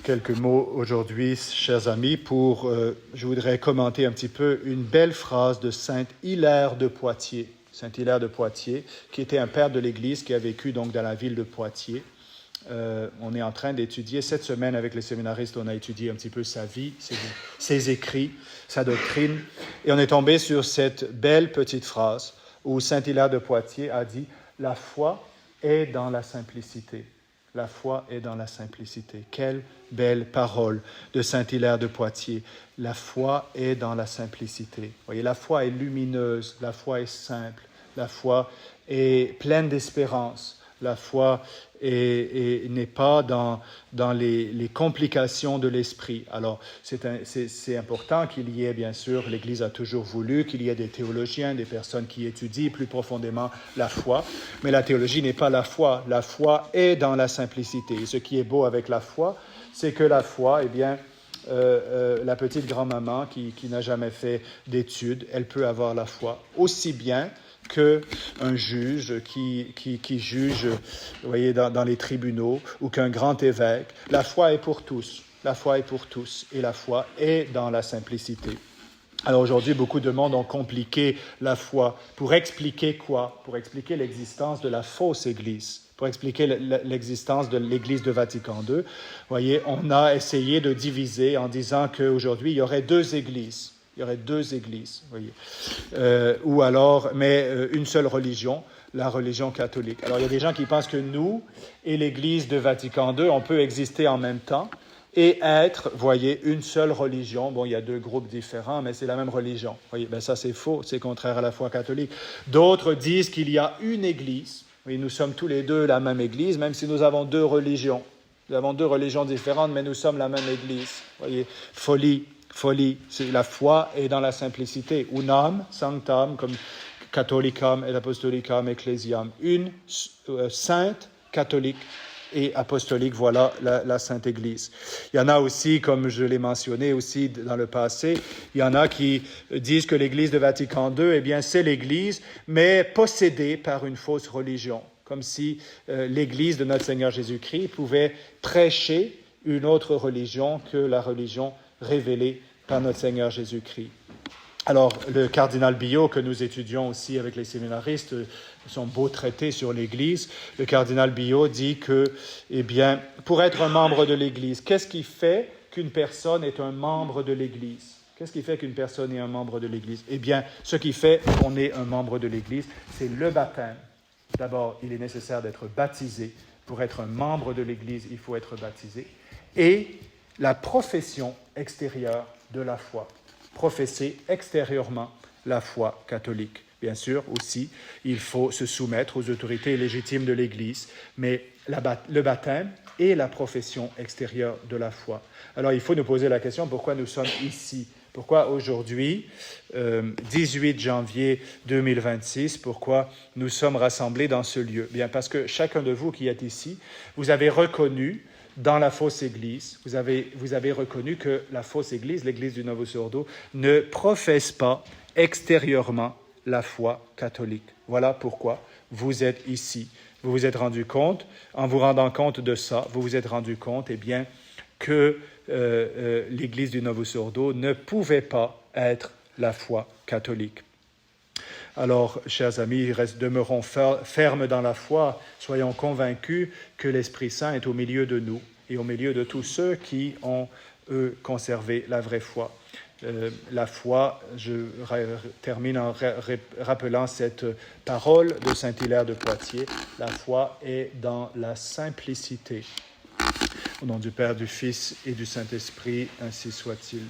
quelques mots aujourd'hui, chers amis, je voudrais commenter un petit peu une belle phrase de Saint Hilaire de Poitiers. Saint Hilaire de Poitiers, qui était un père de l'Église, qui a vécu donc dans la ville de Poitiers. On est en train d'étudier, cette semaine avec les séminaristes, on a étudié un petit peu sa vie, ses écrits, sa doctrine, et on est tombé sur cette belle petite phrase où Saint Hilaire de Poitiers a dit « La foi est dans la simplicité ». La foi est dans la simplicité. Quelle belle parole de Saint Hilaire de Poitiers. La foi est dans la simplicité. Vous voyez, la foi est lumineuse, la foi est simple, la foi est pleine d'espérance. La foi n'est pas dans les complications de l'esprit. Alors, c'est important qu'il y ait, bien sûr, l'Église a toujours voulu qu'il y ait des théologiens, des personnes qui étudient plus profondément la foi. Mais la théologie n'est pas la foi. La foi est dans la simplicité. Et ce qui est beau avec la foi, c'est que la foi, eh bien, la petite grand-maman qui n'a jamais fait d'études, elle peut avoir la foi aussi bien qu'un juge qui juge, vous voyez, dans les tribunaux, ou qu'un grand évêque. La foi est pour tous. La foi est pour tous. Et la foi est dans la simplicité. Alors aujourd'hui, beaucoup de monde ont compliqué la foi. Pour expliquer quoi? Pour expliquer l'existence de la fausse Église. Pour expliquer l'existence de l'Église de Vatican II. Vous voyez, on a essayé de diviser en disant qu'aujourd'hui, il y aurait deux Églises. Il y aurait deux églises, voyez. Ou alors, mais une seule religion, la religion catholique. Alors, il y a des gens qui pensent que nous et l'Église de Vatican II, on peut exister en même temps et être, voyez, une seule religion. Bon, il y a deux groupes différents, mais c'est la même religion. Voyez, ben ça, c'est faux, c'est contraire à la foi catholique. D'autres disent qu'il y a une Église. Oui, nous sommes tous les deux la même Église, même si nous avons deux religions. Nous avons deux religions différentes, mais nous sommes la même Église. Voyez, folie, c'est la foi est dans la simplicité. Unam sanctam, comme catholicam et apostolicam ecclesiam. Une sainte catholique et apostolique, voilà la Sainte Église. Il y en a aussi, comme je l'ai mentionné aussi dans le passé, il y en a qui disent que l'Église de Vatican II, eh bien, c'est l'Église, mais possédée par une fausse religion. Comme si l'Église de notre Seigneur Jésus-Christ pouvait prêcher une autre religion que la religion révélée par notre Seigneur Jésus-Christ. Alors, le cardinal Billot, que nous étudions aussi avec les séminaristes, son beau traité sur l'Église, le cardinal Billot dit que, eh bien, pour être un membre de l'Église, qu'est-ce qui fait qu'une personne est un membre de l'Église? Qu'est-ce qui fait qu'une personne est un membre de l'Église? Eh bien, ce qui fait qu'on est un membre de l'Église, c'est le baptême. D'abord, il est nécessaire d'être baptisé. Pour être un membre de l'Église, il faut être baptisé. Et la profession extérieure de la foi. Professer extérieurement la foi catholique. Bien sûr, aussi, il faut se soumettre aux autorités légitimes de l'Église, mais le baptême et la profession extérieure de la foi. Alors, il faut nous poser la question, pourquoi nous sommes ici? Pourquoi aujourd'hui, 18 janvier 2026, pourquoi nous sommes rassemblés dans ce lieu? Bien, parce que chacun de vous qui êtes ici, vous avez reconnu dans la fausse Église, vous avez reconnu que la fausse Église, l'Église du Novus Ordo, ne professe pas extérieurement la foi catholique. Voilà pourquoi vous êtes ici. Vous vous êtes rendu compte, en vous rendant compte de ça, vous vous êtes rendu compte, eh bien, que l'Église du Novus Ordo ne pouvait pas être la foi catholique. Alors, chers amis, demeurons fermes dans la foi, soyons convaincus que l'Esprit Saint est au milieu de nous et au milieu de tous ceux qui ont, eux, conservé la vraie foi. La foi, je termine en rappelant cette parole de Saint Hilaire de Poitiers, la foi est dans la simplicité. Au nom du Père, du Fils et du Saint-Esprit, ainsi soit-il.